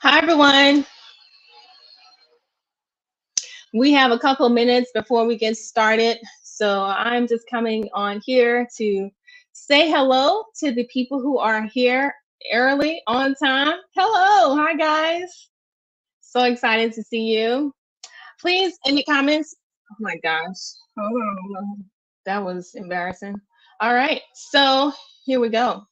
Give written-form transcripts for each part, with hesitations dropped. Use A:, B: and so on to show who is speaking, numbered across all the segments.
A: Hi, everyone. We have a couple minutes before we get started. So I'm just coming on here to say hello to the people who are here early on time. Hello. Hi, guys. So excited to see you. Please, in the comments. Oh my gosh. Oh, that was embarrassing. All right. So here we go.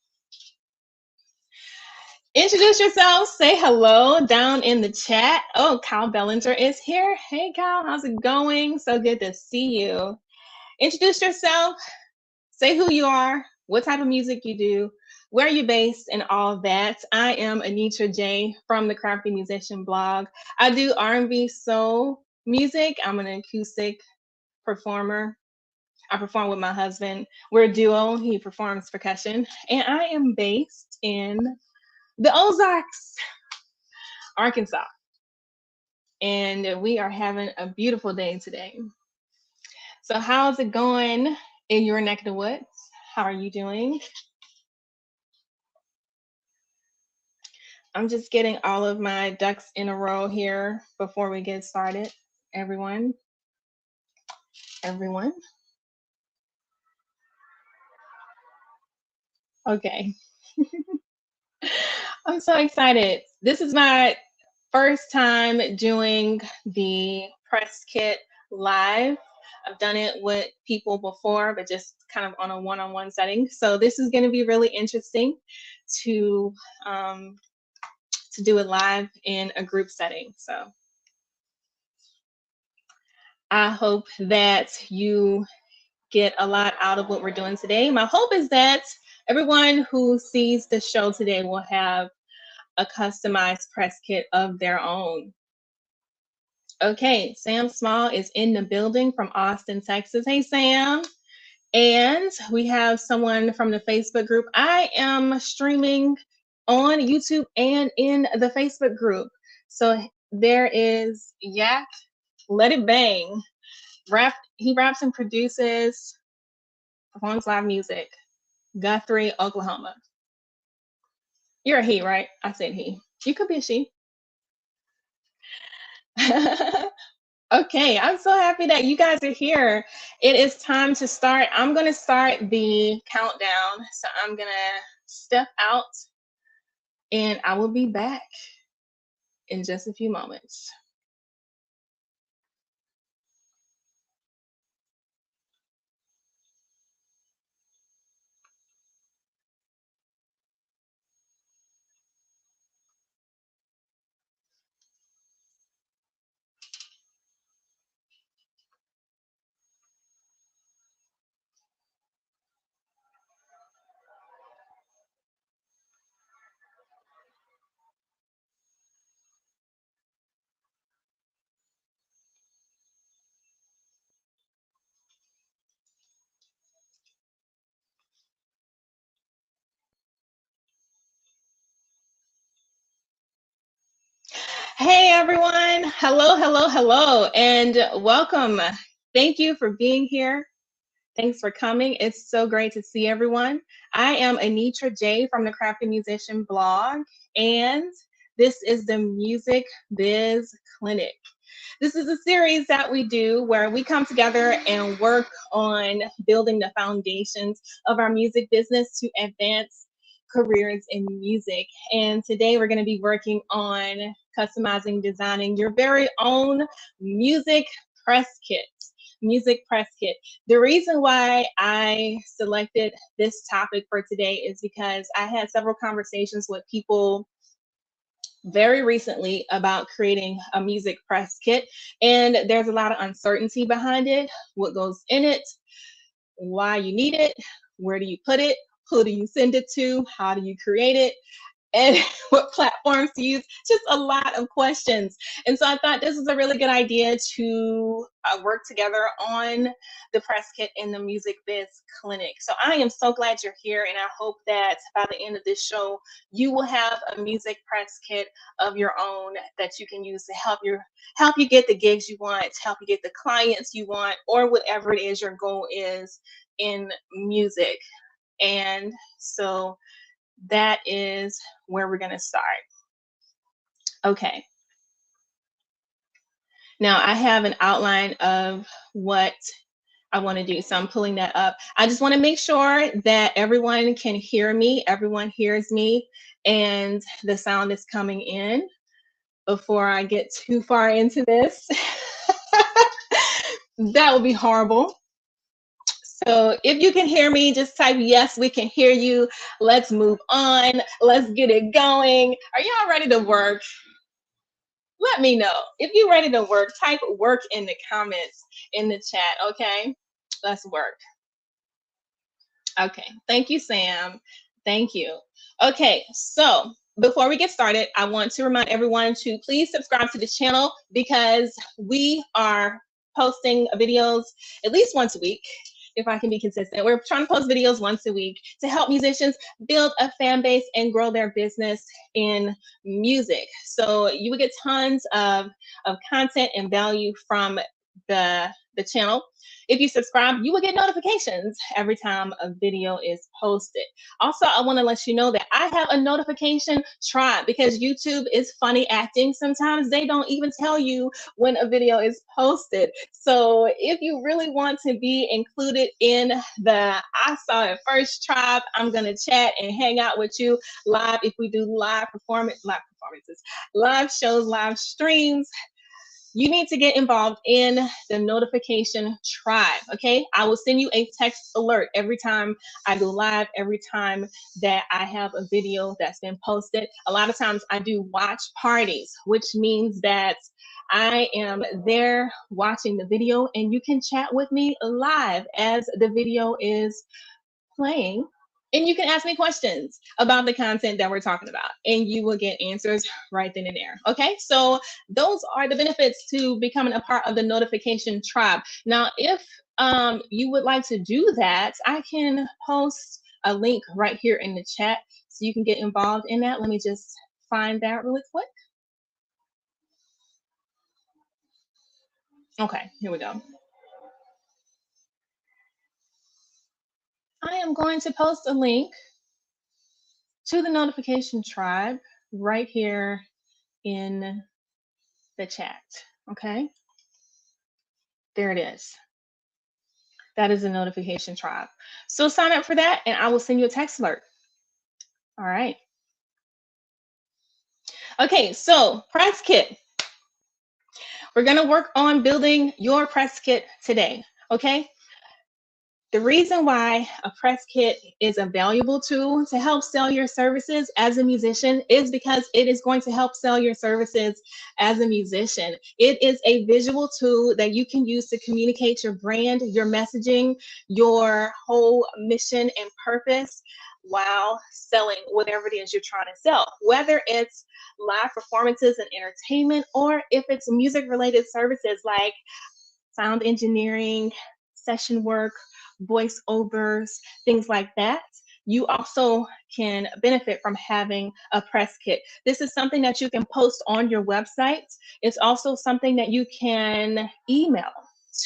A: Introduce yourself. Say hello down in the chat. Oh, Kyle Bellinger is here. Hey, Kyle, how's it going? So good to see you. Introduce yourself. Say who you are, what type of music you do, where you're based, and all that. I am Anitra J from the Crafty Musician blog. I do R&B soul music. I'm an acoustic performer. I perform with my husband. We're a duo. He performs percussion, and I am based in the Ozarks, Arkansas. And we are having a beautiful day today. So, how's it going in your neck of the woods? How are you doing? I'm just getting all of my ducks in a row here before we get started. Everyone, everyone. Okay. I'm so excited. This is my first time doing the press kit live. I've done it with people before, but just kind of on a one-on-one setting. So this is going to be really interesting to um, to do it live in a group setting. So I hope that you get a lot out of what we're doing today. My hope is that everyone who sees the show today will have a customized press kit of their own. Okay, Sam Small is in the building from Austin, Texas. Hey, Sam. And we have someone from the Facebook group. I am streaming on YouTube and in the Facebook group. So there is Yak, Let It Bang. He raps and produces, performs live music. Guthrie, Oklahoma. You're a he, right? I said he. You could be a she. Okay, I'm so happy that you guys are here. It is time to start. I'm going to start the countdown. So I'm going to step out and I will be back in just a few moments. Hey everyone. Hello, hello, hello, and welcome. Thank you for being here. Thanks for coming. It's so great to see everyone. I am Anitra J from the Crafty Musician blog, and this is the Music Biz Clinic. This is a series that we do where we come together and work on building the foundations of our music business to advance careers in music. And today we're going to be working on customizing, designing your very own music press kit. Music press kit. The reason why I selected this topic for today is because I had several conversations with people very recently about creating a music press kit, and there's a lot of uncertainty behind it, what goes in it, why you need it, where do you put it, who do you send it to, how do you create it, and what platforms to use. Just a lot of questions. And so I thought this is a really good idea to work together on the press kit in the Music Biz Clinic. So I am so glad you're here, and I hope that by the end of this show, you will have a music press kit of your own that you can use to help you get the gigs you want, to help you get the clients you want, or whatever it is your goal is in music. And so that is where we're going to start. Okay. Now I have an outline of what I want to do. So I'm pulling that up. I just want to make sure that everyone can hear me, everyone hears me, and the sound is coming in before I get too far into this. That would be horrible. So if you can hear me, just type yes, we can hear you. Let's move on. Let's get it going. Are y'all ready to work? Let me know. If you're ready to work, type work in the comments in the chat, okay? Let's work. Okay, thank you, Sam. Thank you. Okay, so before we get started, I want to remind everyone to please subscribe to the channel because we are posting videos at least once a week. If I can be consistent, we're trying to post videos once a week to help musicians build a fan base and grow their business in music. So you will get tons of content and value from the channel. If you subscribe, you will get notifications every time a video is posted. Also, I want to let you know that I have a notification tribe because YouTube is funny acting. Sometimes they don't even tell you when a video is posted. So if you really want to be included in the I Saw It First tribe, I'm going to chat and hang out with you live. If we do live performances, live shows, live streams, you need to get involved in the notification tribe, okay? I will send you a text alert every time I go live, every time that I have a video that's been posted. A lot of times I do watch parties, which means that I am there watching the video and you can chat with me live as the video is playing. And you can ask me questions about the content that we're talking about, and you will get answers right then and there. Okay, so those are the benefits to becoming a part of the notification tribe. Now, if you would like to do that, I can post a link right here in the chat so you can get involved in that. Let me just find that really quick. Okay, here we go. I am going to post a link to the notification tribe right here in the chat. Okay, there it is. That is a notification tribe. So sign up for that and I will send you a text alert. All right. Okay, so press kit. We're going to work on building your press kit today. Okay. The reason why a press kit is a valuable tool to help sell your services as a musician is because it is going to help sell your services as a musician. It is a visual tool that you can use to communicate your brand, your messaging, your whole mission and purpose while selling whatever it is you're trying to sell, whether it's live performances and entertainment, or if it's music related services like sound engineering, session work, voiceovers, things like that. You also can benefit from having a press kit. This is something that you can post on your website. It's also something that you can email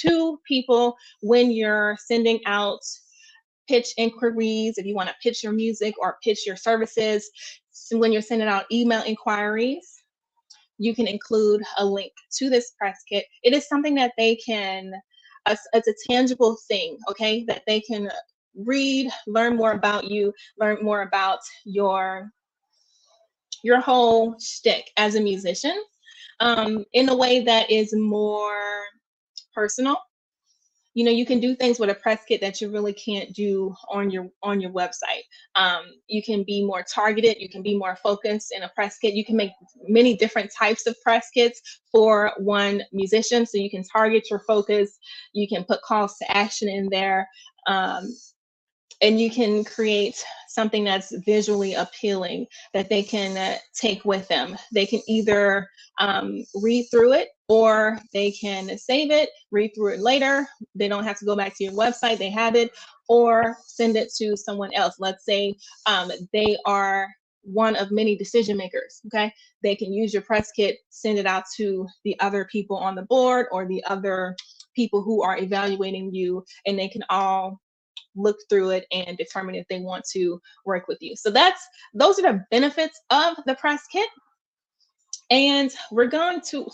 A: to people when you're sending out pitch inquiries, if you want to pitch your music or pitch your services. So when you're sending out email inquiries, you can include a link to this press kit. It is something that they can, it's a tangible thing, okay, that they can read, learn more about you, learn more about your whole shtick as a musician in a way that is more personal. You know, you can do things with a press kit that you really can't do on your website. You can be more targeted, you can be more focused in a press kit. You can make many different types of press kits for one musician, so you can target your focus, you can put calls to action in there, and you can create something that's visually appealing that they can take with them. They can either read through it or they can save it, read through it later. They don't have to go back to your website, they have it, or send it to someone else. Let's say they are one of many decision makers, okay? They can use your press kit, send it out to the other people on the board or the other people who are evaluating you, and they can all look through it and determine if they want to work with you. So those are the benefits of the press kit. And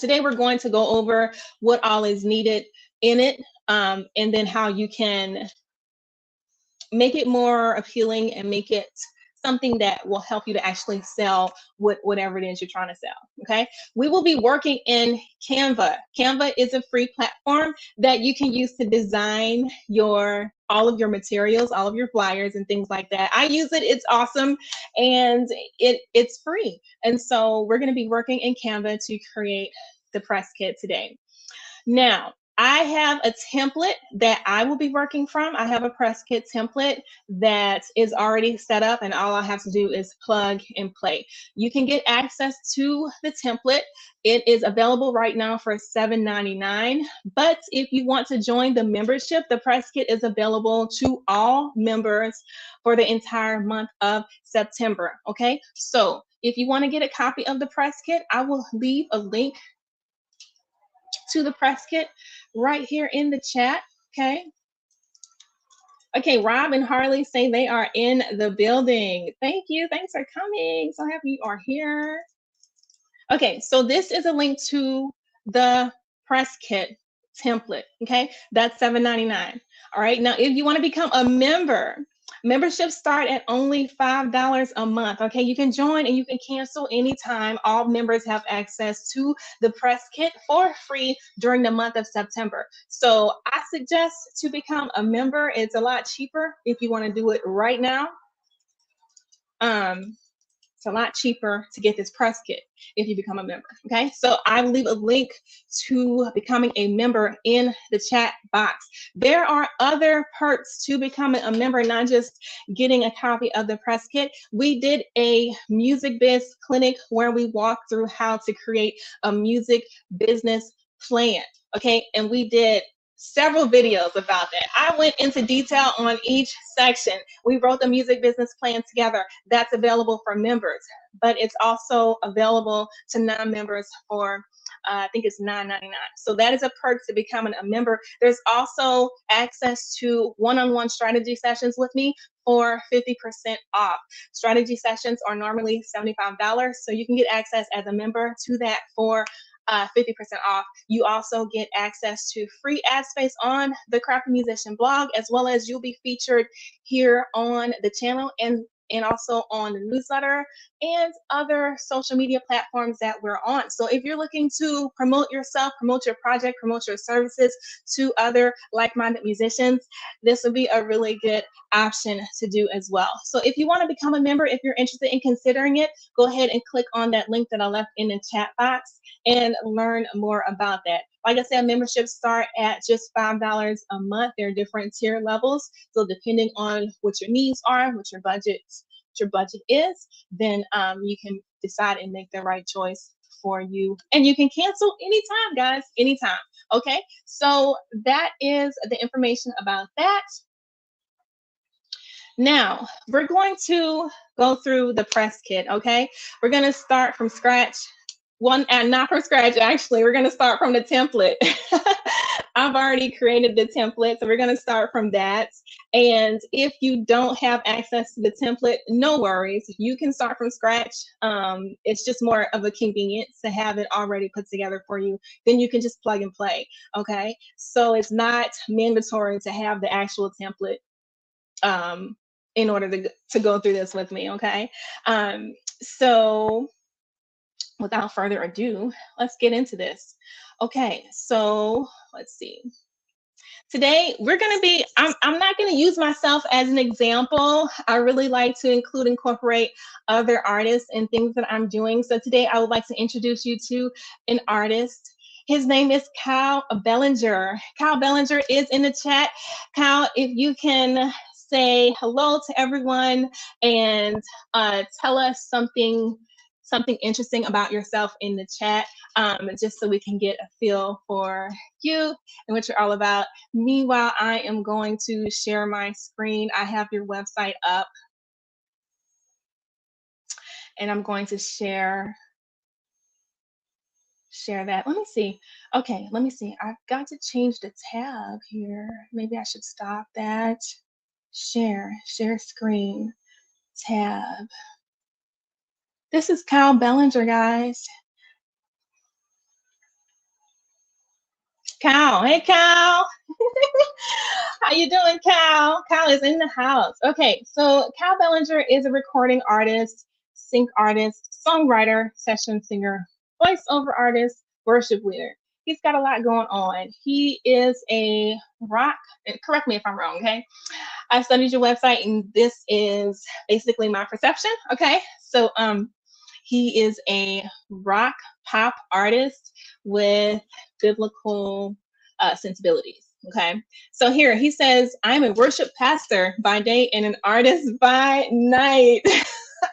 A: today we're going to go over what all is needed in it, and then how you can make it more appealing and make it something that will help you to actually sell whatever it is you're trying to sell. Okay. We will be working in Canva. Canva is a free platform that you can use to design all of your materials, all of your flyers and things like that. I use it. It's awesome. And it's free. And so we're going to be working in Canva to create the press kit today. Now, I have a template that I will be working from. I have a press kit template that is already set up, and all I have to do is plug and play. You can get access to the template. It is available right now for $7.99. But if you want to join the membership, the press kit is available to all members for the entire month of September. Okay, so if you want to get a copy of the press kit, I will leave a link to the press kit right here in the chat. Okay, Rob and Harley say they are in the building. Thank you. Thanks for coming. So happy you are here. Okay, so this is a link to the press kit template. Okay, that's $7.99. All right, now if you want to become a member, memberships start at only $5 a month. Okay, you can join and you can cancel anytime. All members have access to the press kit for free during the month of September. So I suggest to become a member. It's a lot cheaper if you want to do it right now. It's a lot cheaper to get this press kit if you become a member. Okay, so I will leave a link to becoming a member in the chat box. There are other perks to becoming a member, not just getting a copy of the press kit. We did a music biz clinic where we walked through how to create a music business plan. Okay, and we did several videos about that. I went into detail on each section. We wrote the music business plan together. That's available for members, but it's also available to non-members for I think it's $9.99. So that is a perk to becoming a member. There's also access to one-on-one strategy sessions with me for 50% off. Strategy sessions are normally $75, so you can get access as a member to that for 50% off. You also get access to free ad space on the Crafty Musician blog, as well as you'll be featured here on the channel and also on the newsletter and other social media platforms that we're on. So if you're looking to promote yourself, promote your project, promote your services to other like-minded musicians, this would be a really good option to do as well. So if you want to become a member, if you're interested in considering it, go ahead and click on that link that I left in the chat box and learn more about that. Like I said, memberships start at just $5 a month. There are different tier levels. So depending on what your needs are, what your budget is, then you can decide and make the right choice for you. And you can cancel anytime, guys, anytime. Okay, so that is the information about that. Now, we're going to go through the press kit, okay? We're going to start from scratch. Not from scratch, actually. We're going to start from the template. I've already created the template, so we're going to start from that. And if you don't have access to the template, no worries. You can start from scratch. It's just more of a convenience to have it already put together for you. Then you can just plug and play, okay? So it's not mandatory to have the actual template in order to go through this with me, okay? So without further ado, let's get into this. Okay, so let's see. Today, we're going to be, I'm not going to use myself as an example. I really like to incorporate other artists and things that I'm doing. So today, I would like to introduce you to an artist. His name is Kyle Bellinger. Kyle Bellinger is in the chat. Kyle, if you can say hello to everyone and tell us something interesting about yourself in the chat, just so we can get a feel for you and what you're all about. Meanwhile, I am going to share my screen. I have your website up, and I'm going to share that. Let me see. Okay, let me see. I've got to change the tab here. Maybe I should stop that. Share screen, tab. This is Kyle Bellinger, guys. Cal. Hey, Cal. How you doing, Cal? Cal is in the house. Okay, so Cal Bellinger is a recording artist, sync artist, songwriter, session singer, voiceover artist, worship leader. He's got a lot going on. He is a rock, correct me if I'm wrong, okay? I studied your website and this is basically my perception, okay? So he is a rock pop artist with biblical sensibilities. Okay. So here he says, I'm a worship pastor by day and an artist by night.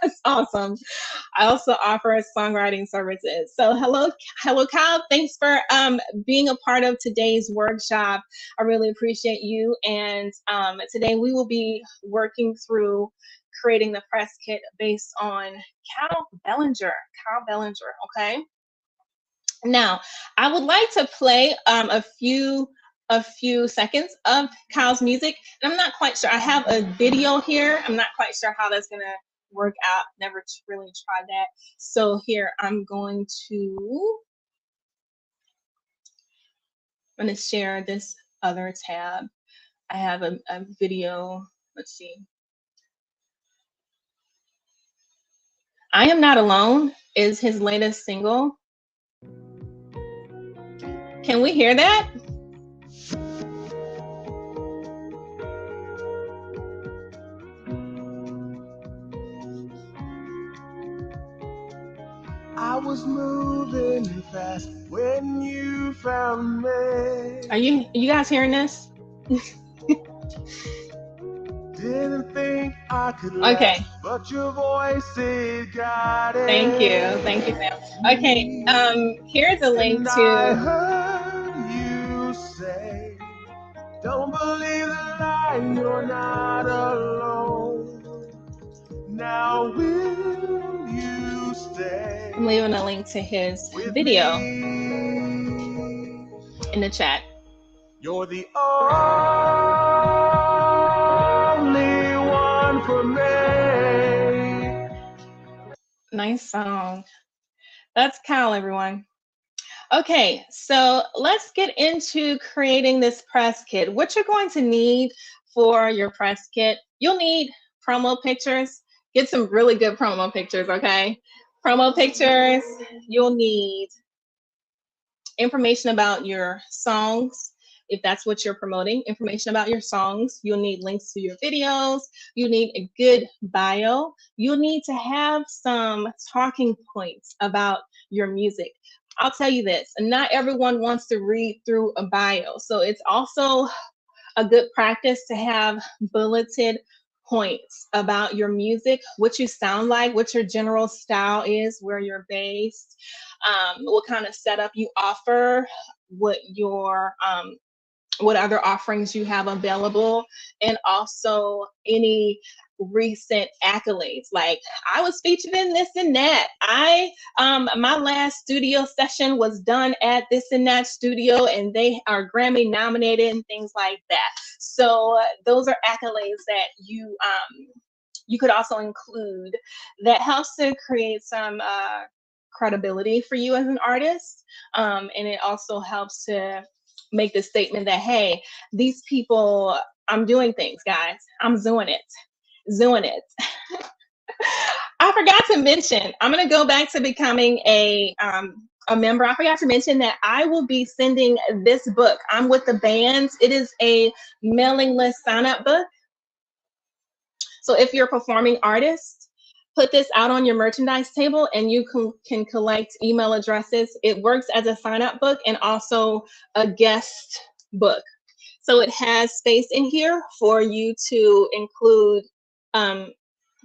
A: That's awesome. I also offer songwriting services. So hello, Kyle. Thanks for being a part of today's workshop. I really appreciate you. And today we will be working through creating the press kit based on Cal Bellinger. Cal Bellinger. Okay. Now, I would like to play a few seconds of Kyle's music. And I'm not quite sure. I have a video here. I'm not quite sure how that's gonna work out. Never really tried that. So here I'm going to share this other tab. I have a video. Let's see. I Am Not Alone is his latest single. Can we hear that?
B: I was moving fast when you found me.
A: Are you guys hearing this?
B: Didn't think I could last,
A: okay.
B: But your voice it got it.
A: Thank you, Sam. Okay, here's a link to.
B: I heard you say, don't believe the lie, you're not alone. Now will you stay?
A: I'm leaving a link to his video in the chat.
B: You're the only one for me.
A: Nice song. That's Cal, everyone. Okay, so let's get into creating this press kit. What you're going to need for your press kit, you'll need promo pictures. Get some really good promo pictures, okay? Promo pictures, you'll need information about your songs, if that's what you're promoting, information about your songs. You'll need links to your videos. You need a good bio. You'll need to have some talking points about your music. I'll tell you this, not everyone wants to read through a bio. So it's also a good practice to have bulleted points about your music, what you sound like, what your general style is, where you're based, what kind of setup you offer, what other offerings you have available, and also any recent accolades. Like, I was featured in this and that. My last studio session was done at this and that studio, and they are Grammy nominated and things like that. So those are accolades that you could also include. That helps to create some credibility for you as an artist, and it also helps to make the statement that, hey, these people, I'm doing things, guys. I'm doing it. I forgot to mention, I'm going to go back to becoming a member. I forgot to mention that I will be sending this book. I'm with the bands. It is a mailing list sign-up book. So if you're a performing artist, put this out on your merchandise table and you can collect email addresses. It works as a sign-up book and also a guest book. So it has space in here for you to include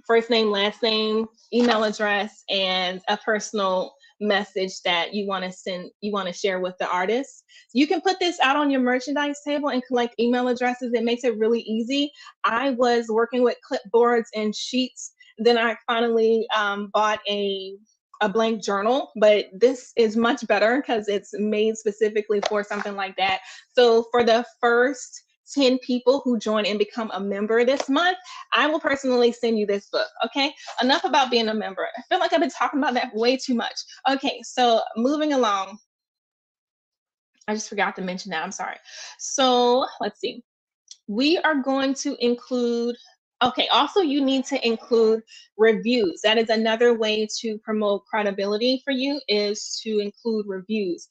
A: first name, last name, email address, and a personal message that you want to share with the artist. You can put this out on your merchandise table and collect email addresses. It makes it really easy. I was working with clipboards and sheets. Then I finally bought a blank journal, but this is much better because it's made specifically for something like that. So for the first 10 people who join and become a member this month, I will personally send you this book. Okay, enough about being a member. I feel like I've been talking about that way too much. Okay, so moving along. I just forgot to mention that. I'm sorry. So let's see. We are going to include, okay, also you need to include reviews. That is another way to promote credibility for you, is to include reviews.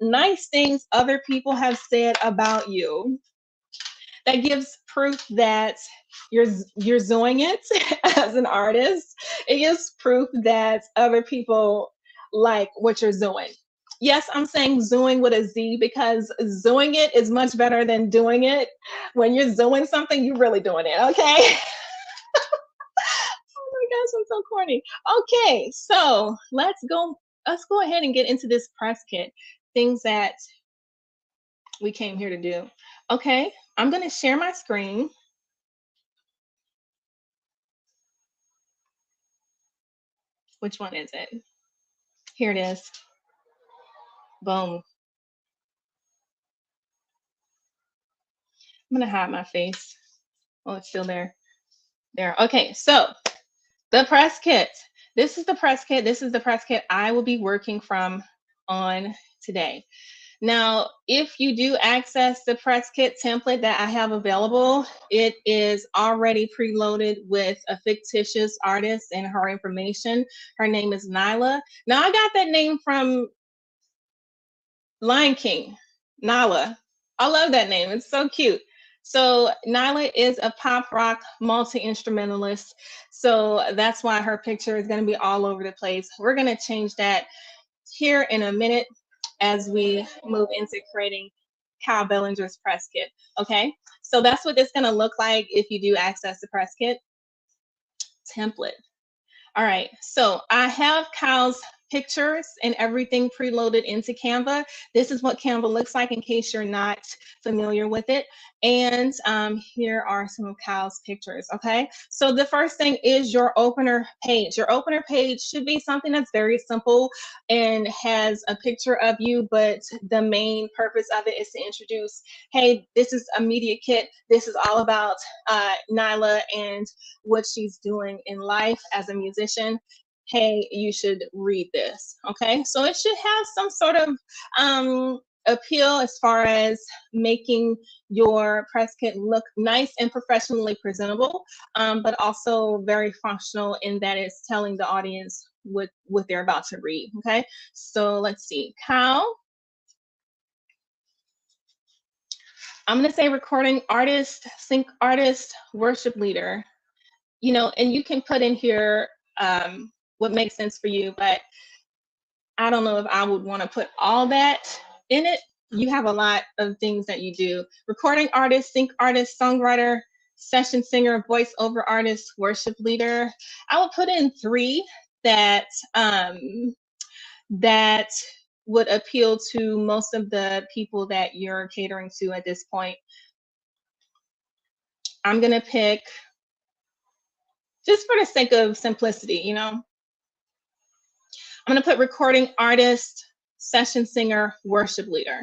A: Nice things other people have said about you. That gives proof that you're doing it as an artist. It gives proof that other people like what you're doing. Yes, I'm saying doing with a Z because doing it is much better than doing it. When you're doing something, you're really doing it, okay? Oh my gosh, I'm so corny. Okay, so let's go ahead and get into this press kit. Things that we came here to do. Okay, I'm gonna share my screen. Which one is it? Here it is. Boom. I'm gonna hide my face. Oh, it's still there. There. Okay, so the press kit. This is the press kit. This is the press kit I will be working from on today. Now, if you do access the press kit template that I have available, it is already preloaded with a fictitious artist and her information. Her name is Nyla. Now, I got that name from Lion King, Nala. I love that name. It's so cute. So Nyla is a pop rock multi-instrumentalist. So that's why her picture is going to be all over the place. We're going to change that here in a minute as we move into creating Kyle Bellinger's press kit. Okay. So that's what it's going to look like if you do access the press kit template. All right, so I have Kyle's pictures and everything preloaded into Canva. This is what Canva looks like in case you're not familiar with it. And here are some of Kyle's pictures, okay? So the first thing is your opener page. Your opener page should be something that's very simple and has a picture of you, but the main purpose of it is to introduce, hey, this is a media kit. This is all about Nyla and what she's doing in life as a musician. Hey, you should read this. Okay, so it should have some sort of appeal as far as making your press kit look nice and professionally presentable, but also very functional in that it's telling the audience what they're about to read. Okay, so let's see. Kyle, I'm going to say recording artist, sync artist, worship leader. You know, and you can put in here what makes sense for you, but I don't know if I would want to put all that in it. You have a lot of things that you do: recording artist, sync artist, songwriter, session singer, voiceover artist, worship leader. I would put in three that that would appeal to most of the people that you're catering to at this point. I'm gonna pick, just for the sake of simplicity, you know, I'm going to put recording artist, session singer, worship leader.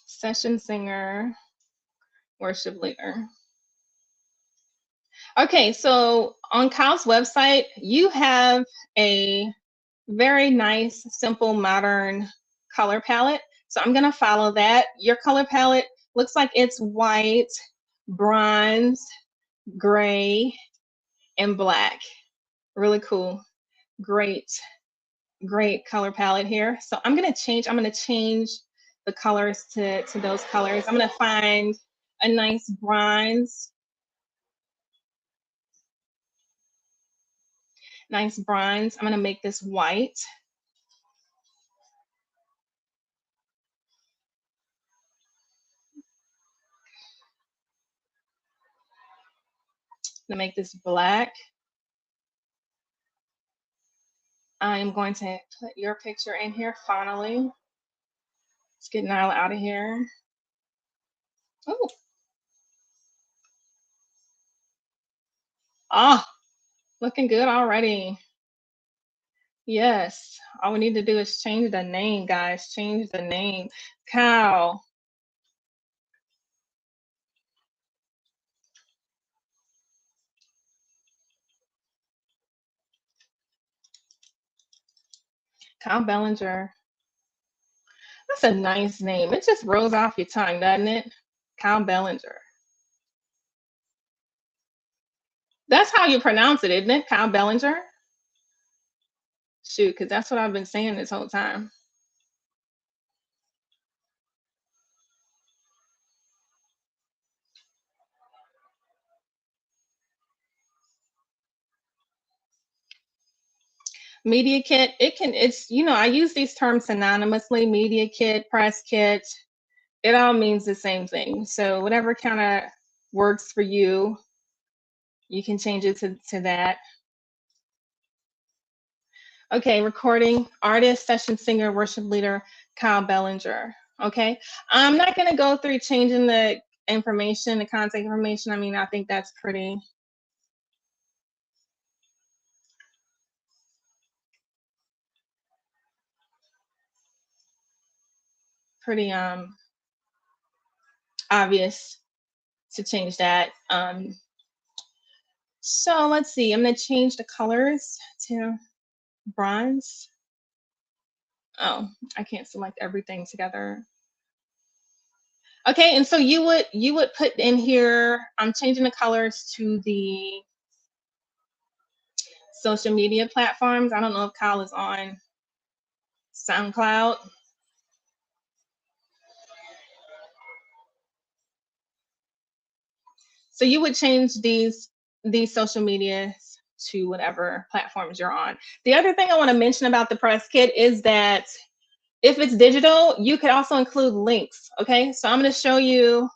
A: Session singer, worship leader. Okay, so on Kyle's website, you have a very nice, simple, modern color palette. So I'm going to follow that. Your color palette looks like it's white, bronze, gray, and black. Really cool. Great. Great color palette here. So I'm going to change the colors to those colors. I'm going to find a nice bronze, nice bronze. I'm going to make this white. I'm going to make this black. I am going to put your picture in here finally. Let's get Nyla out of here. Oh, ah, looking good already. Yes, all we need to do is change the name, guys. Change the name. Cow. Kyle Bellinger. That's a nice name. It just rolls off your tongue, doesn't it? Kyle Bellinger. That's how you pronounce it, isn't it? Kyle Bellinger? Shoot, because that's what I've been saying this whole time. Media kit, I use these terms synonymously: media kit, press kit. It all means the same thing. So whatever kind of works for you, you can change it to that. Okay, recording artist, session singer, worship leader, Kyle Bellinger. Okay, I'm not going to go through changing the information, the contact information. I mean, I think that's pretty obvious to change that. So let's see. I'm going to change the colors to bronze. Oh, I can't select everything together. Okay, and so you would put in here, I'm changing the colors to the social media platforms. I don't know if Kyle is on SoundCloud. So you would change these social medias to whatever platforms you're on. The other thing I want to mention about the press kit is that if it's digital, you could also include links. Okay, so I'm going to show you.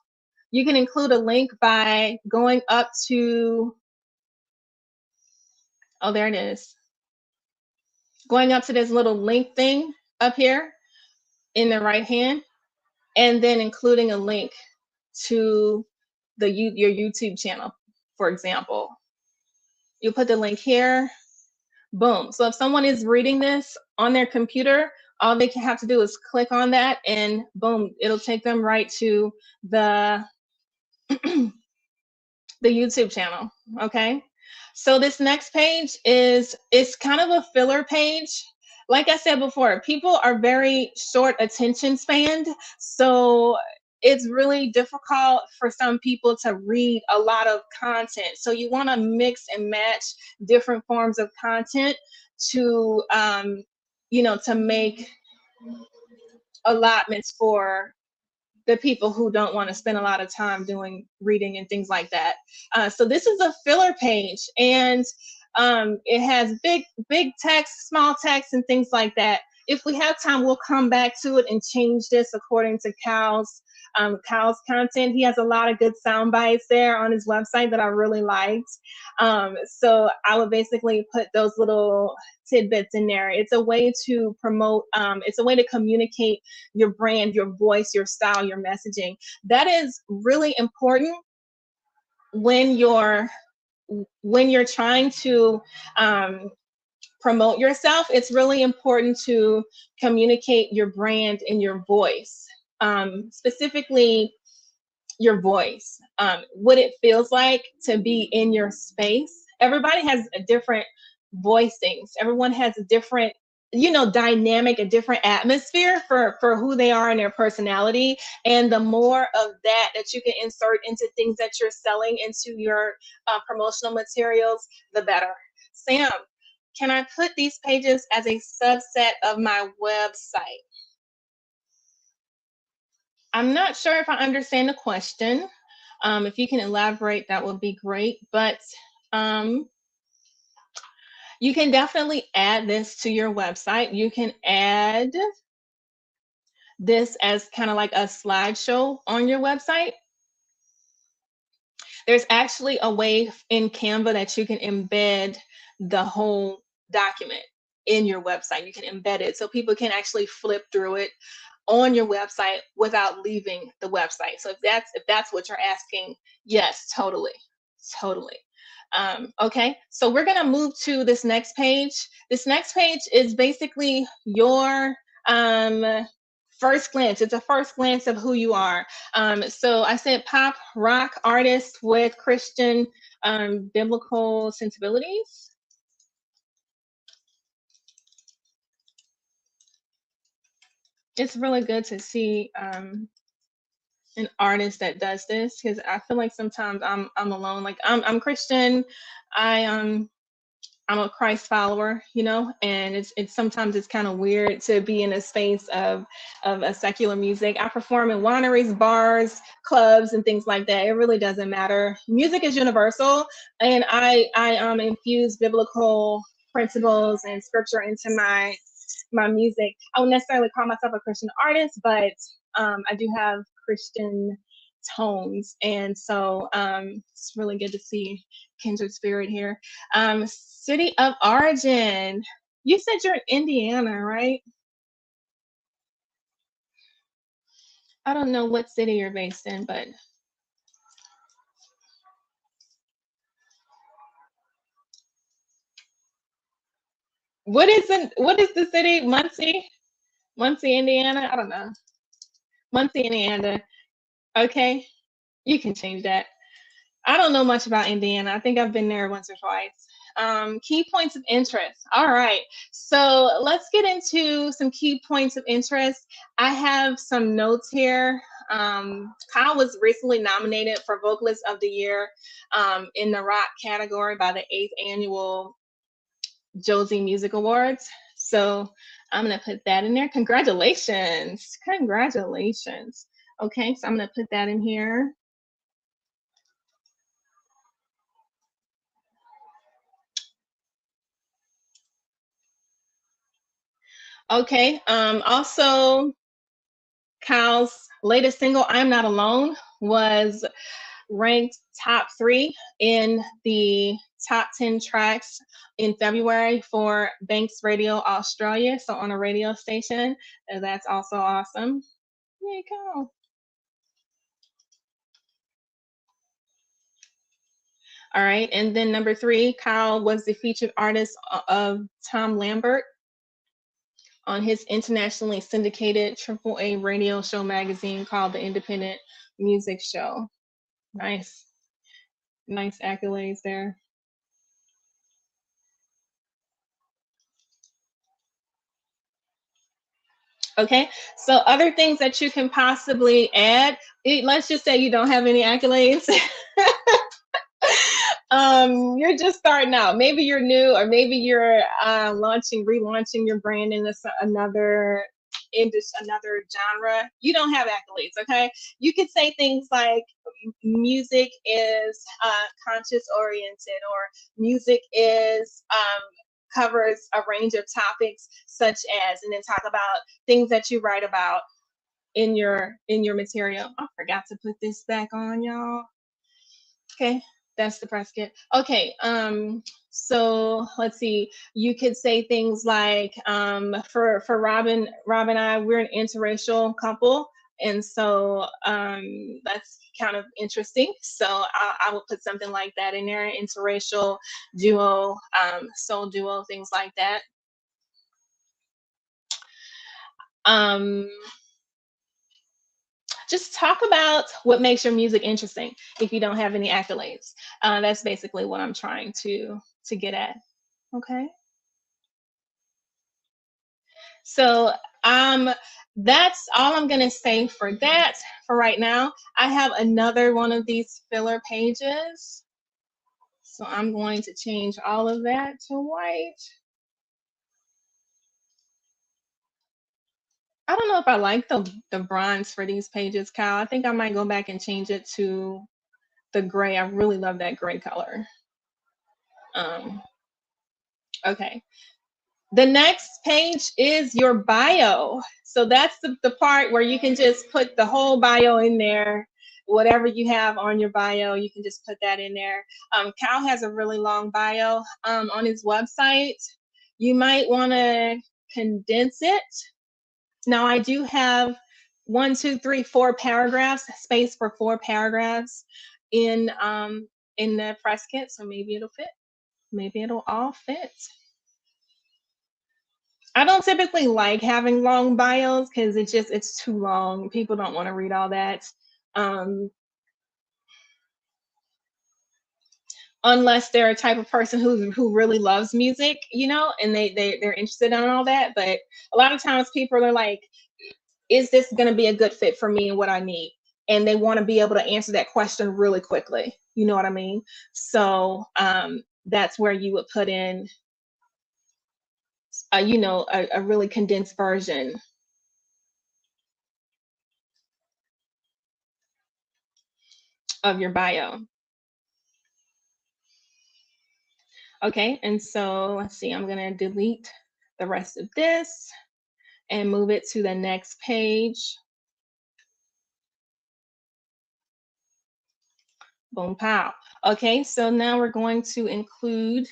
A: You can include a link by going up to, oh, there it is. Going up to this little link thing up here in the right hand, and then including a link to your YouTube channel, for example. You put the link here, boom. So if someone is reading this on their computer, all they can have to do is click on that, and boom, it'll take them right to the the YouTube channel. Okay. So this next page is kind of a filler page. Like I said before, people are very short attention span. So it's really difficult for some people to read a lot of content. So you want to mix and match different forms of content to to make allotments for the people who don't want to spend a lot of time doing reading and things like that. So this is a filler page, and it has big text, small text, and things like that. If we have time, we'll come back to it and change this according to Cal's content. He has a lot of good sound bites there on his website that I really liked. So I would basically put those little tidbits in there. It's a way to promote, it's a way to communicate your brand, your voice, your style, your messaging. That is really important when you're trying to promote yourself. It's really important to communicate your brand and your voice, specifically your voice, what it feels like to be in your space. Everybody has a different voicings. Everyone has a different, dynamic, a different atmosphere for who they are and their personality. And the more of that you can insert into things that you're selling, into your promotional materials, the better. Sam, can I put these pages as a subset of my website? I'm not sure if I understand the question. If you can elaborate, that would be great. But you can definitely add this to your website. You can add this as kind of like a slideshow on your website. There's actually a way in Canva that you can embed the whole document in your website. You can embed it so people can actually flip through it on your website without leaving the website. So if that's what you're asking, yes, totally. Okay, so we're gonna move to this next page. This next page is basically your first glance. It's a first glance of who you are. So I said pop rock artist with Christian biblical sensibilities. It's really good to see an artist that does this because I feel like sometimes I'm alone. Like I'm Christian. I I'm a Christ follower, you know, and it's sometimes it's kind of weird to be in a space of a secular music. I perform in wineries, bars, clubs, and things like that. It really doesn't matter. Music is universal, and I infuse biblical principles and scripture into my music. I wouldn't necessarily call myself a Christian artist, but I do have Christian tones, and so it's really good to see kindred spirit here. City of origin. You said you're in Indiana, right? I don't know what city you're based in, but what is the city? Muncie? Muncie, Indiana? I don't know. Muncie, Indiana. Okay. You can change that. I don't know much about Indiana. I think I've been there once or twice. Key points of interest. All right. So let's get into some key points of interest. I have some notes here. Kyle was recently nominated for Vocalist of the Year in the rock category by the 8th annual Josie Music Awards. So I'm going to put that in there. Congratulations. Congratulations. Okay. So I'm going to put that in here. Okay. Also, Kyle's latest single, I'm Not Alone, was ranked top 3 in the top 10 tracks in February for Banks Radio Australia, so on a radio station. And that's also awesome. There you go. All right. And then number 3, Kyle was the featured artist of Tom Lambert on his internationally syndicated AAA radio show magazine called The Independent Music Show. Nice. Nice accolades there. Okay, so other things that you can possibly add. Let's just say you don't have any accolades. You're just starting out. Maybe you're new, or maybe you're relaunching your brand in another genre. You don't have accolades. Okay, you could say things like music is conscious oriented, or music is covers a range of topics such as, and then talk about things that you write about in your material. I forgot to put this back on, y'all. Okay, that's the press kit. Okay, so let's see. You could say things like, for Rob and I, we're an interracial couple, and so that's kind of interesting. So I will put something like that in there: interracial duo, soul duo, things like that. Um, just talk about what makes your music interesting if you don't have any accolades. That's basically what I'm trying to get at. Okay. So that's all I'm gonna say for that for right now. I have another one of these filler pages. So I'm going to change all of that to white. I don't know if I like the bronze for these pages, Kyle. I think I might go back and change it to the gray. I really love that gray color. Um, okay. The next page is your bio. So that's the part where you can just put the whole bio in there. Whatever you have on your bio, you can just put that in there. Cal has a really long bio on his website. You might want to condense it. Now, I do have 4 paragraphs, space for 4 paragraphs in the press kit, so maybe it'll fit. Maybe it'll all fit. I don't typically like having long bios because it's too long. People don't want to read all that. Um, Unless they're a type of person who really loves music, you know, and they're interested in all that. But a lot of times people are like, is this going to be a good fit for me and what I need? And they want to be able to answer that question really quickly. You know what I mean? So that's where you would put in, a really condensed version of your bio. Okay, and so let's see, I'm going to delete the rest of this and move it to the next page. Boom, pow. Okay, so now we're going to include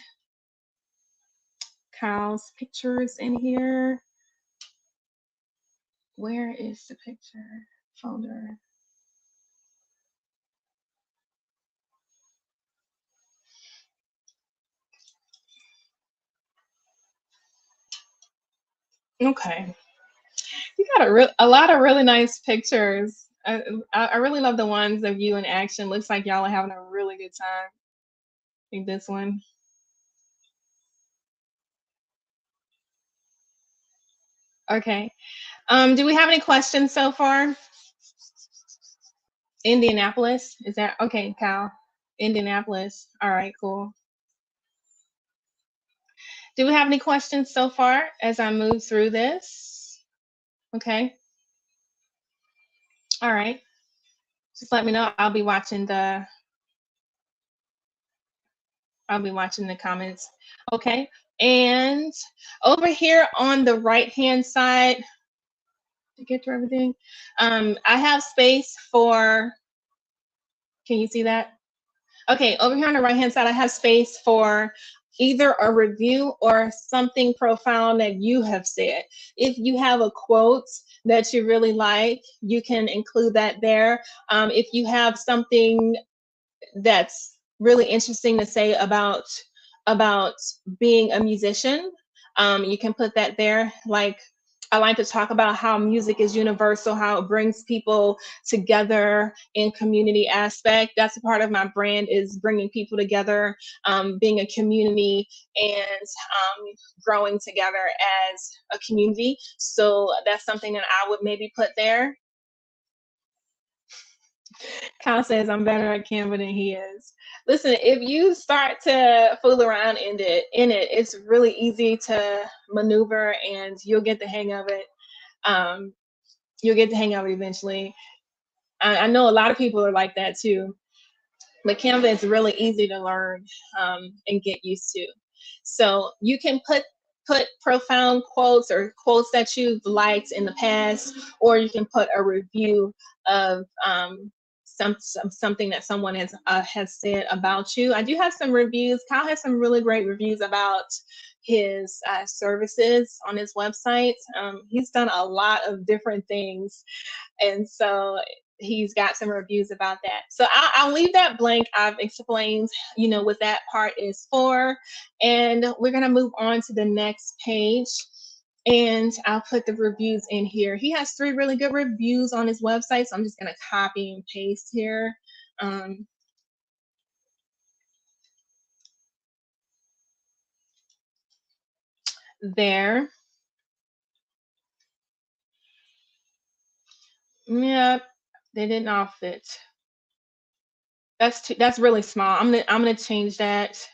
A: Kyle's pictures in here. Where is the picture folder? Okay, you got a lot of really nice pictures. I really love the ones of you in action. Looks like y'all are having a really good time. I think this one. Okay. Do we have any questions so far? Indianapolis, is that okay, Kyle? Indianapolis. All right, cool. Do we have any questions so far as I move through this? Okay. All right. Just let me know. I'll be watching the comments. Okay. And over here on the right-hand side, to get to everything, I have space for, can you see that? Okay, over here on the right-hand side, I have space for either a review or something profound that you have said. If you have a quote that you really like, you can include that there. If you have something that's really interesting to say about being a musician, you can put that there. Like, I like to talk about how music is universal, how it brings people together in community aspect. That's a part of my brand, is bringing people together, being a community, and growing together as a community. So that's something that I would maybe put there. Kyle says I'm better at Canva than he is. Listen, if you start to fool around it's really easy to maneuver, and you'll get the hang of it. Um, you'll get the hang of it eventually. I know a lot of people are like that too, but Canva is really easy to learn, and get used to. So you can put profound quotes or quotes that you've liked in the past, or you can put a review of something that someone has said about you. I do have some reviews. Kyle has some really great reviews about his services on his website. He's done a lot of different things, and so he's got some reviews about that. So I'll leave that blank. I've explained, what that part is for, and we're gonna move on to the next page. And I'll put the reviews in here. He has 3 really good reviews on his website, so I'm just gonna copy and paste here. There. Yep, they didn't all fit. That's really small. I'm gonna change that.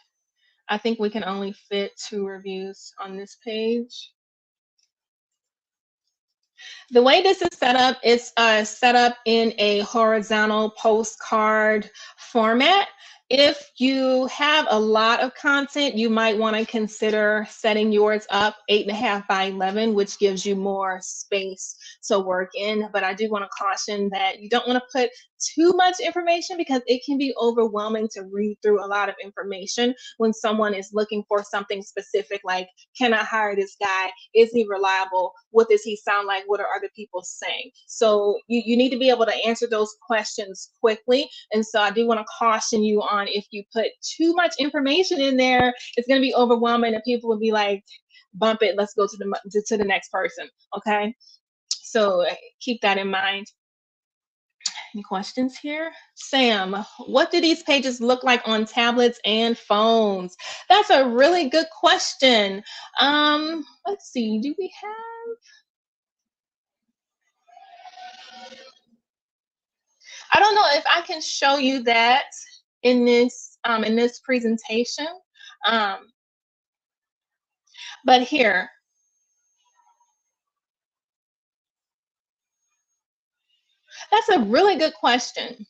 A: I think we can only fit 2 reviews on this page. The way this is set up, it's set up in a horizontal postcard format. If you have a lot of content, you might want to consider setting yours up 8.5 by 11, which gives you more space to work in. But I do want to caution that you don't want to put too much information, because it can be overwhelming to read through a lot of information when someone is looking for something specific, like, can I hire this guy? Is he reliable? What does he sound like? What are other people saying? So you need to be able to answer those questions quickly. And so I do want to caution you on, if you put too much information in there, it's going to be overwhelming, and people will be like, bump it, let's go to the next person. Okay, so keep that in mind. Any questions here? Sam, what do these pages look like on tablets and phones? That's a really good question. Let's see, do we have? I don't know if I can show you that in this presentation, um, but here, that's a really good question.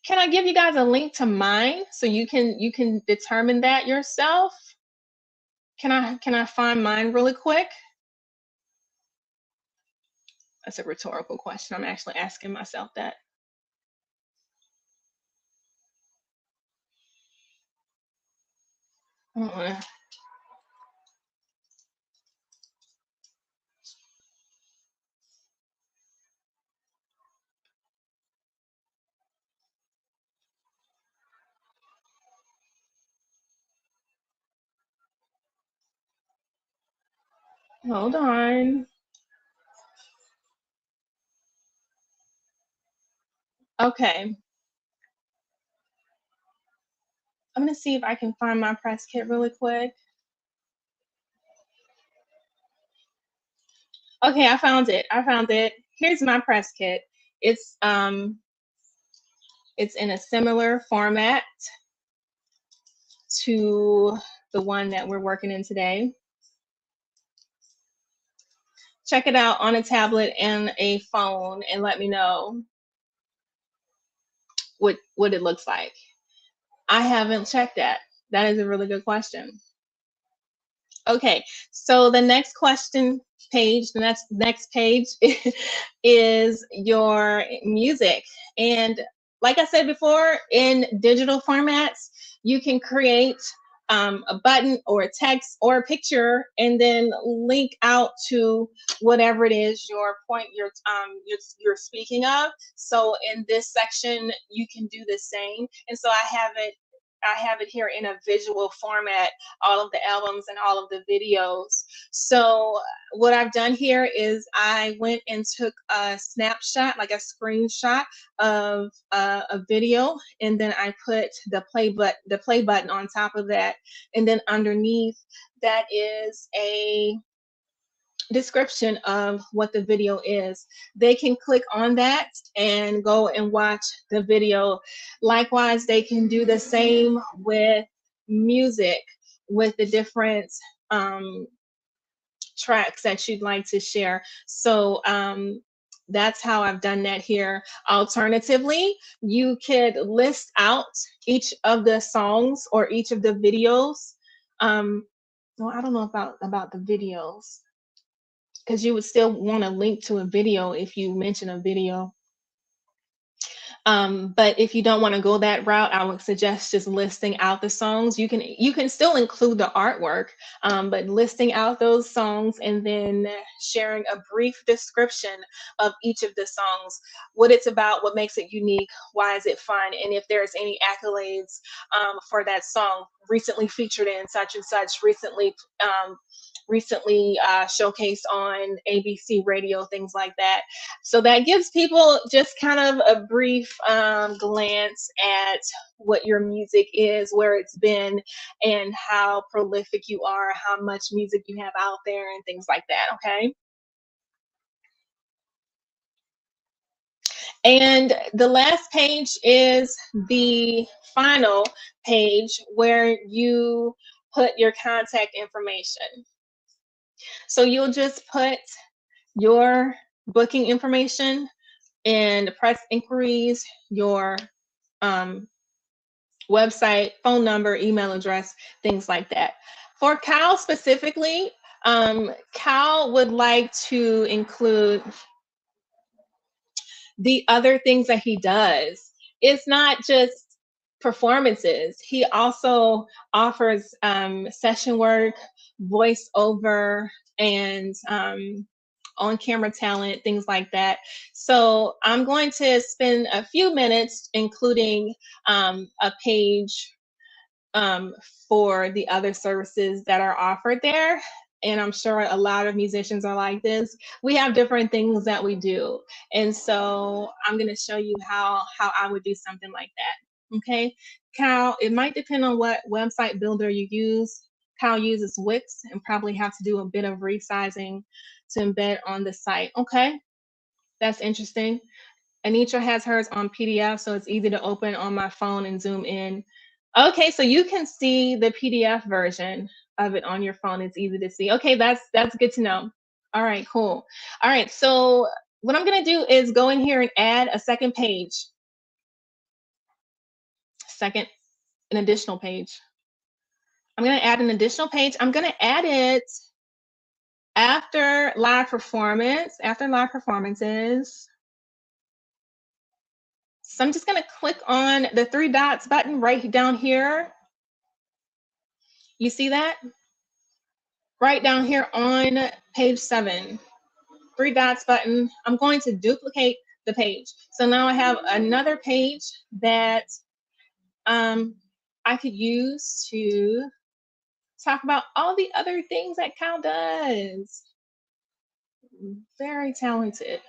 A: Can I give you guys a link to mine so you can determine that yourself? Can I find mine really quick? That's a rhetorical question. I'm actually asking myself that. Uh, Hold on. Okay. I'm gonna see if I can find my press kit really quick. Okay, I found it. I found it. Here's my press kit. It's um it's in a similar format to the one that we're working in today. Check it out on a tablet and a phone and let me know what it looks like. I haven't checked that. That is a really good question. Okay, so the next question page, the next page is your music. And like I said before, in digital formats, you can create a button or a text or a picture and then link out to whatever it is your point you're speaking of. So in this section, you can do the same. And so I have it here in a visual format, all of the albums and all of the videos. So what I've done here is I went and took a snapshot, like a screenshot of a video, and then I put the play button on top of that, and then underneath that is a description of what the video is. They can click on that and go and watch the video. Likewise, they can do the same with music, with the different um, tracks that you'd like to share. So that's how I've done that here. Alternatively, you could list out each of the songs or each of the videos. Well, I don't know about the videos because you would still want to link to a video if you mention a video. But if you don't want to go that route, I would suggest just listing out the songs. You can still include the artwork, but listing out those songs and then sharing a brief description of each of the songs, what it's about, what makes it unique, why is it fun, and if there's any accolades for that song, recently featured in such and such, recently showcased on ABC radio, things like that. So that gives people just kind of a brief glance at what your music is, where it's been, and how prolific you are, how much music you have out there, and things like that. Okay. And the last page is the final page where you put your contact information. So you'll just put your booking information and press inquiries, your um, website, phone number, email address, things like that. For Cal specifically, Cal would like to include the other things that he does. It's not just performances. He also offers session work, voiceover, and on camera talent, things like that. So I'm going to spend a few minutes including a page um, for the other services that are offered there. And I'm sure a lot of musicians are like this. We have different things that we do. And so I'm going to show you how I would do something like that. Okay. Cal, it might depend on what website builder you use. Kyle uses Wix and probably have to do a bit of resizing to embed on the site. Okay, that's interesting. Anitra has hers on PDF, so it's easy to open on my phone and zoom in. Okay, so you can see the PDF version of it on your phone. It's easy to see. Okay, that's good to know. All right, cool. All right, so what I'm gonna do is go in here and add a second page. An additional page. I'm gonna add an additional page. I'm gonna add it after live performances. So I'm just gonna click on the three dots button right down here. You see that? Right down here on page 7, three dots button. I'm going to duplicate the page. So now I have another page that I could use to talk about all the other things that Cal does. Very talented,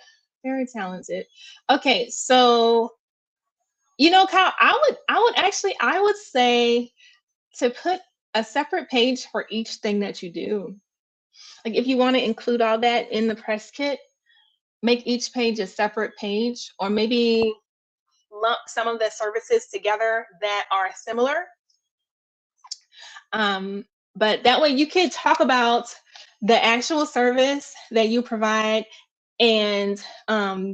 A: very talented. Okay, so Kyle, I would say to put a separate page for each thing that you do. Like if you want to include all that in the press kit, make each page a separate page, or maybe lump some of the services together that are similar. But that way you can talk about the actual service that you provide and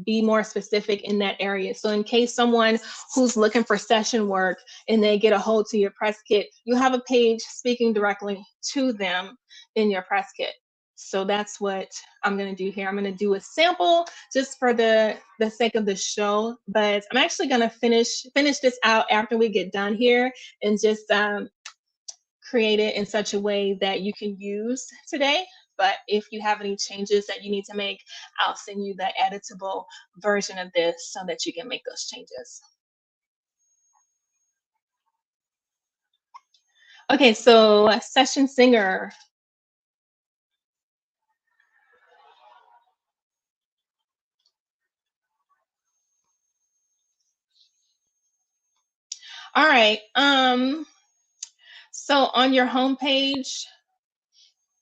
A: be more specific in that area. So in case someone who's looking for session work and they get a hold to your press kit, you have a page speaking directly to them in your press kit. So that's what I'm going to do here. I'm going to do a sample just for the sake of the show, but I'm actually going to finish this out after we get done here and just create it in such a way that you can use today. But if you have any changes that you need to make, I'll send you the editable version of this so that you can make those changes. Okay, so session singer. All right. So on your homepage,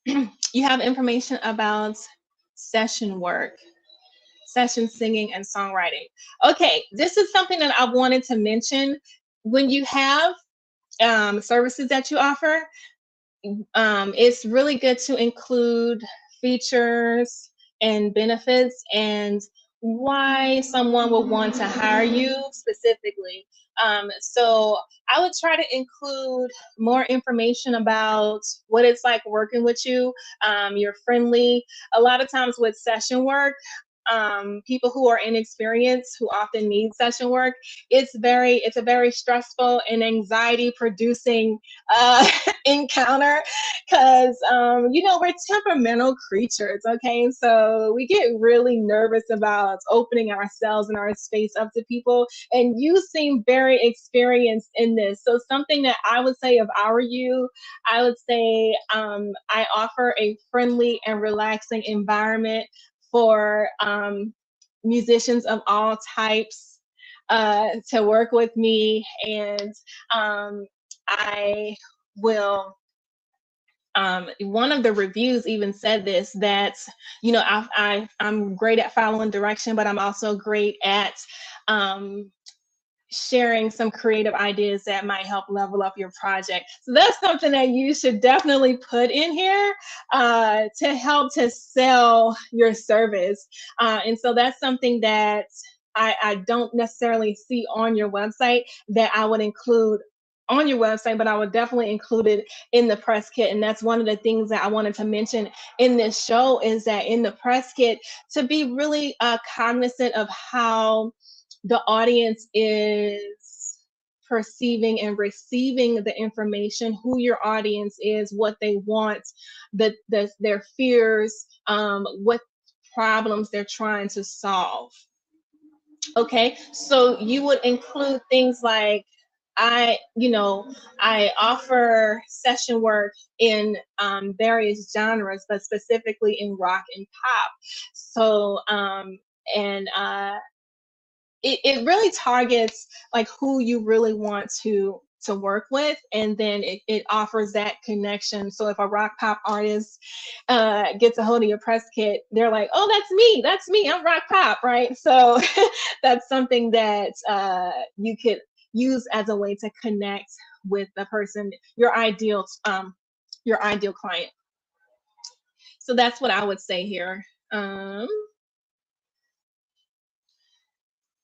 A: you have information about session work, session singing, and songwriting. Okay, this is something that I wanted to mention. When you have services that you offer, it's really good to include features and benefits and why someone would want to hire you specifically. So I would try to include more information about what it's like working with you. You're friendly. A lot of times with session work, people who are inexperienced who often need session work, it's a very stressful and anxiety producing encounter because we're temperamental creatures. Okay, so we get really nervous about opening ourselves and our space up to people, and you seem very experienced in this. So something that I would say, if I were you, I would say I offer a friendly and relaxing environment for musicians of all types to work with me, and I will. One of the reviews even said this, that I'm great at following direction, but I'm also great at sharing some creative ideas that might help level up your project. So that's something that you should definitely put in here to help to sell your service. And so that's something that I don't necessarily see on your website that I would include on your website, but I would definitely include it in the press kit. And that's one of the things that I wanted to mention in this show, is that in the press kit, to be really cognizant of how the audience is perceiving and receiving the information, who your audience is, what they want, their fears, what problems they're trying to solve. Okay, so you would include things like, I offer session work in various genres, but specifically in rock and pop. So and it really targets like who you really want to to work with, and then it offers that connection. So if a rock pop artist gets a hold of your press kit, they're like, oh, that's me, I'm rock pop, right? So that's something that you could use as a way to connect with the person, your ideal client. So that's what I would say here.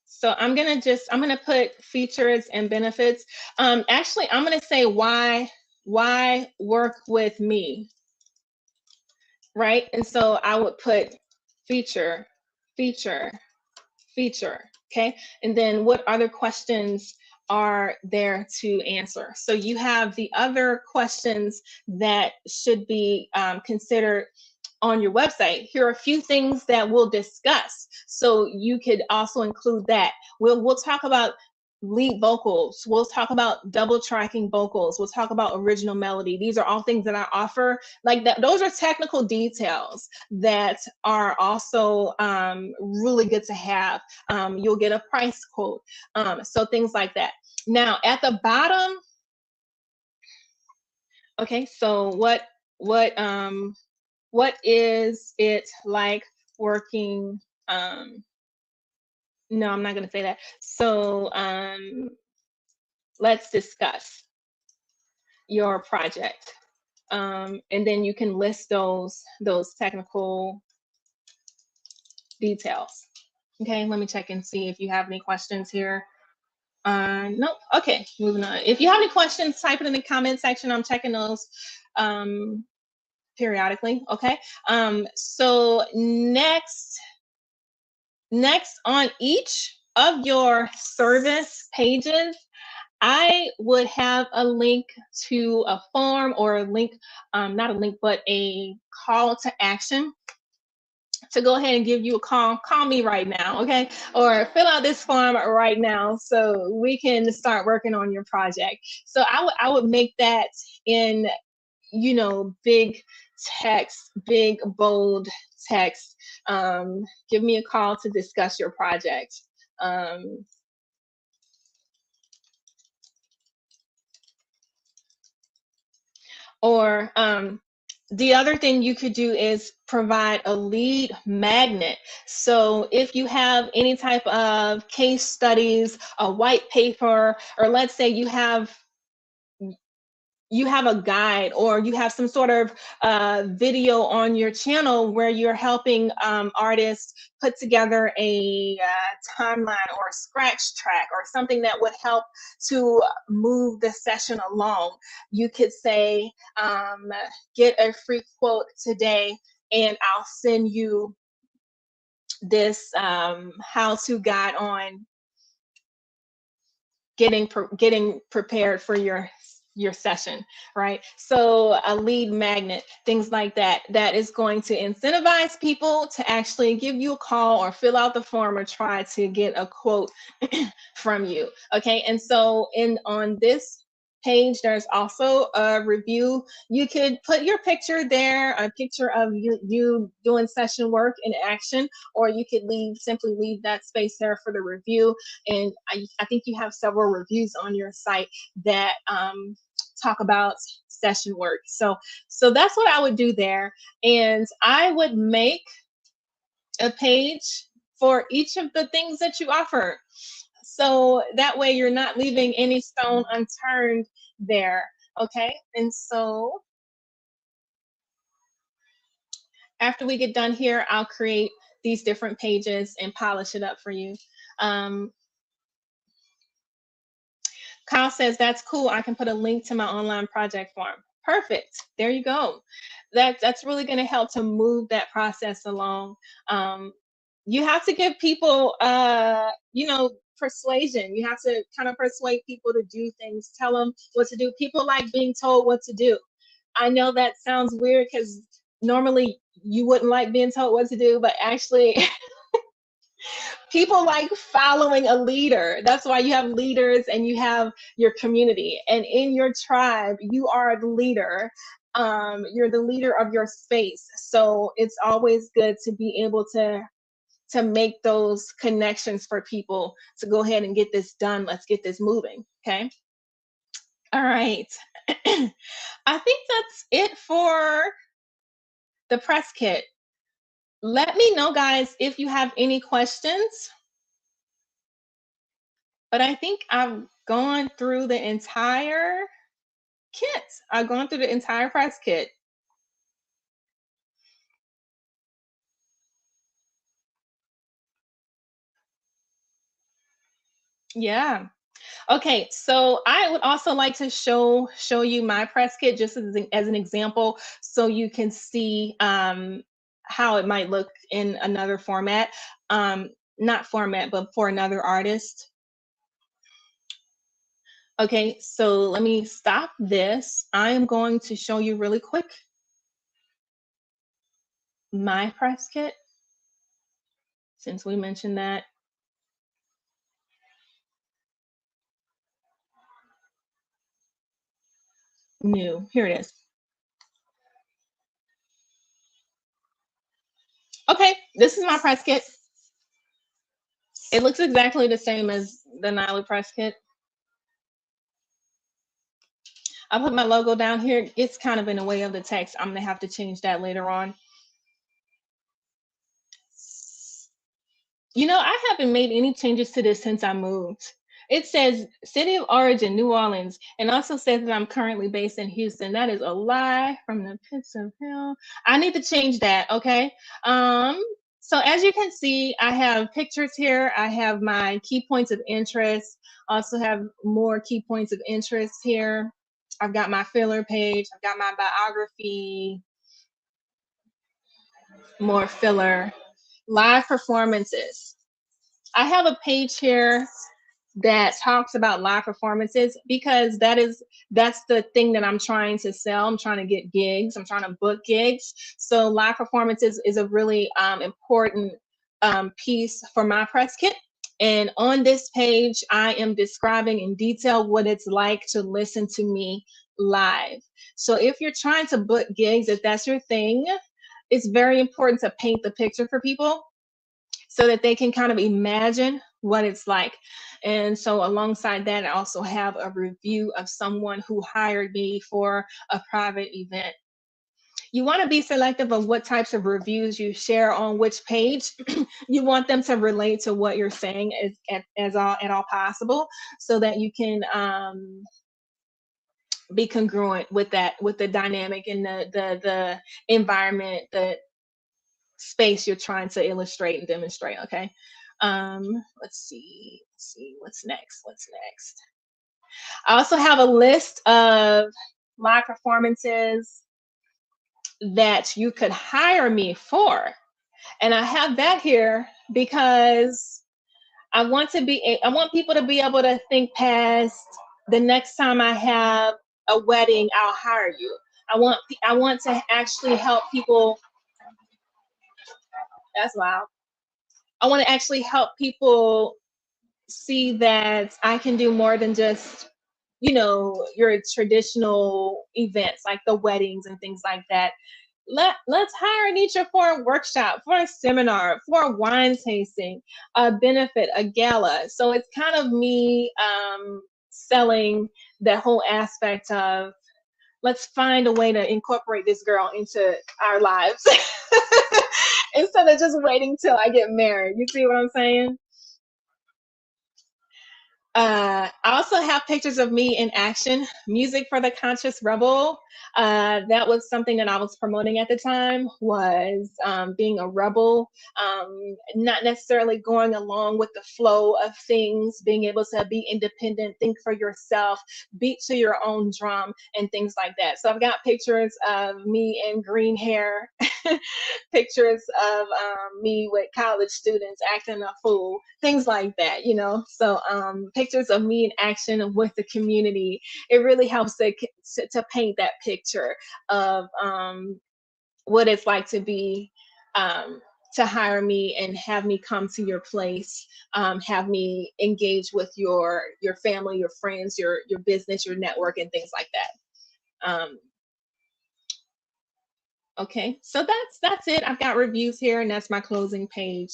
A: So I'm gonna put features and benefits. Actually, I'm gonna say why work with me, right? And so I would put feature, feature, feature, okay? And then what other questions are there to answer? So you have the other questions that should be considered on your website. Here are a few things that we'll discuss. So you could also include that. We'll talk about lead vocals. We'll talk about double tracking vocals. We'll talk about original melody. These are all things that I offer like that. Those are technical details that are also really good to have. You'll get a price quote. So things like that. Now at the bottom, okay, so what is it like working? No, I'm not going to say that. So let's discuss your project. And then you can list those technical details. Okay, let me check and see if you have any questions here. Nope. Okay, moving on. If you have any questions, type it in the comment section. I'm checking those periodically. Okay. So next on each of your service pages, I would have a link to a form or a link, not a link, but a call to action to go ahead and give you a call. Call me right now, okay? Or fill out this form right now so we can start working on your project. So I would make that in, big text, big bold text. Give me a call to discuss your project. Or the other thing you could do is provide a lead magnet. So if you have any type of case studies, a white paper, or let's say you have a guide or you have some sort of video on your channel where you're helping artists put together a timeline or a scratch track or something that would help to move the session along. You could say, get a free quote today and I'll send you this how-to guide on getting prepared for your session, right? So a lead magnet, things like that, that is going to incentivize people to actually give you a call or fill out the form or try to get a quote from you. Okay, and so on this page, there's also a review. You could put your picture there, a picture of you doing session work in action, or you could simply leave that space there for the review. And I think you have several reviews on your site that talk about session work. So that's what I would do there. And I would make a page for each of the things that you offer. So that way you're not leaving any stone unturned there. Okay. And so after we get done here, I'll create these different pages and polish it up for you. Kyle says, that's cool. I can put a link to my online project form. Perfect. There you go. That's really going to help to move that process along. You have to give people, persuasion. You have to kind of persuade people to do things, tell them what to do. People like being told what to do. I know that sounds weird because normally you wouldn't like being told what to do, but actually people like following a leader. That's why you have leaders and you have your community. And in your tribe, you are the leader. You're the leader of your space. So it's always good to be able to make those connections for people to go ahead and get this done. Let's get this moving. Okay. All right. I think that's it for the press kit. Let me know, guys, if you have any questions. But I think I've gone through the entire kit. I've gone through the entire press kit. Yeah. Okay, so I would also like to show you my press kit just as an example, so you can see how it might look in another format. Not format, but for another artist. Okay, so let me stop this. I am going to show you really quick my press kit, since we mentioned that. New, here it is. Okay, this is my press kit. It looks exactly the same as the Nyla press kit. I put my logo down here. It's kind of in the way of the text. I'm gonna have to change that later on. You know, I haven't made any changes to this since I moved. It says city of origin, New Orleans, and also says that I'm currently based in Houston. That is a lie from the pits of hell. I need to change that, okay? Um, so as you can see, I have pictures here. I have my key points of interest. Also have more key points of interest here. I've got my filler page. I've got my biography, more filler, live performances. I have a page here that talks about live performances because that's the thing that I'm trying to sell. I'm trying to get gigs. I'm trying to book gigs. So live performances is a really important piece for my press kit. And on this page, I am describing in detail what it's like to listen to me live. So if you're trying to book gigs, if that's your thing, it's very important to paint the picture for people so that they can kind of imagine what it's like. And so alongside that, I also have a review of someone who hired me for a private event. You want to be selective of what types of reviews you share on which page. You want them to relate to what you're saying as all at all possible, so that you can be congruent with that, with the dynamic and the environment, the space you're trying to illustrate and demonstrate. Okay. Let's see what's next. I also have a list of live performances that you could hire me for, and I have that here because I want people to be able to think past the next time I have a wedding, I'll hire you. I want to actually help people. That's loud. I want to actually help people see that I can do more than just, your traditional events like the weddings and things like that. Let's hire Anitra for a workshop, for a seminar, for a wine tasting, a benefit, a gala. So it's kind of me selling that whole aspect of, let's find a way to incorporate this girl into our lives instead of just waiting till I get married. You see what I'm saying? I also have pictures of me in action. Music for the Conscious Rebel. That was something that I was promoting at the time, was being a rebel, not necessarily going along with the flow of things, being able to be independent, think for yourself, beat to your own drum, and things like that. So I've got pictures of me in green hair, pictures of me with college students acting a fool, things like that, So pictures of me in action with the community, it really helps to paint that picture of what it's like to be to hire me and have me come to your place, have me engage with your family, your friends, your business, your network, and things like that. Okay, so that's it. I've got reviews here, and that's my closing page.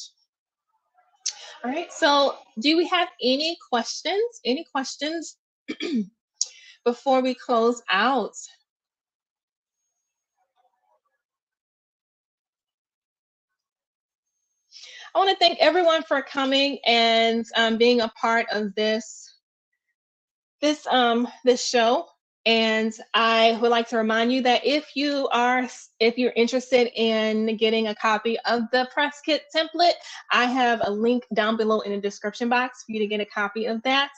A: All right, so do we have any questions? Any questions before we close out? I want to thank everyone for coming and being a part of this show. And I would like to remind you that if you're interested in getting a copy of the press kit template, I have a link down below in the description box for you to get a copy of that.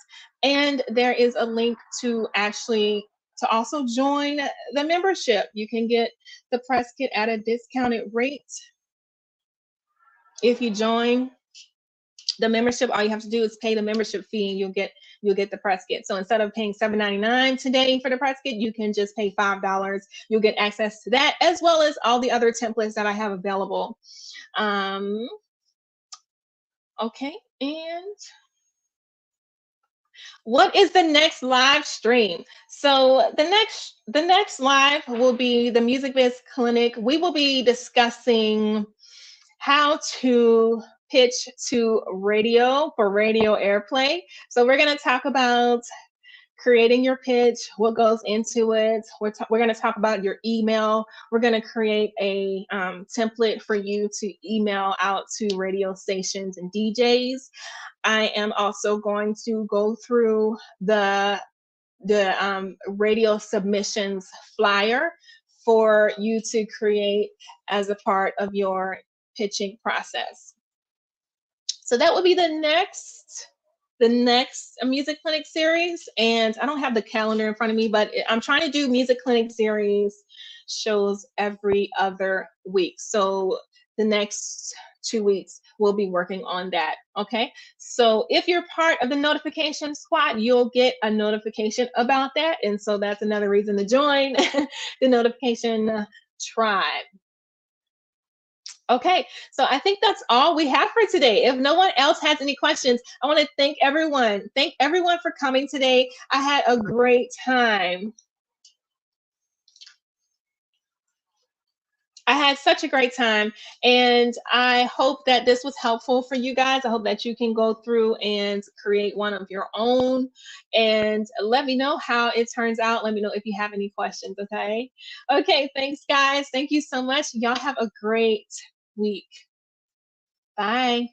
A: And there is a link to also join the membership. You can get the press kit at a discounted rate if you join the membership. All you have to do is pay the membership fee and you'll get the press kit. So instead of paying $7.99 today for the press kit, you can just pay $5. You'll get access to that as well as all the other templates that I have available. Okay, and what is the next live stream? So the next live will be the Music Biz Clinic. We will be discussing how to pitch to radio for radio airplay. So we're going to talk about creating your pitch, what goes into it. We're going to talk about your email. We're going to create a template for you to email out to radio stations and DJs. I am also going to go through the radio submissions flyer for you to create as a part of your pitching process. So that will be the next music clinic series. And I don't have the calendar in front of me, but I'm trying to do music clinic series shows every other week. So the next 2 weeks we'll be working on that. Okay, so if you're part of the notification squad, you'll get a notification about that, and so that's another reason to join the notification tribe. Okay, so I think that's all we have for today. If no one else has any questions, I want to thank everyone. Thank everyone for coming today. I had a great time. I had such a great time, and I hope that this was helpful for you guys. I hope that you can go through and create one of your own, and let me know how it turns out. Let me know if you have any questions, okay? Okay, thanks, guys. Thank you so much. Y'all have a great week. Bye.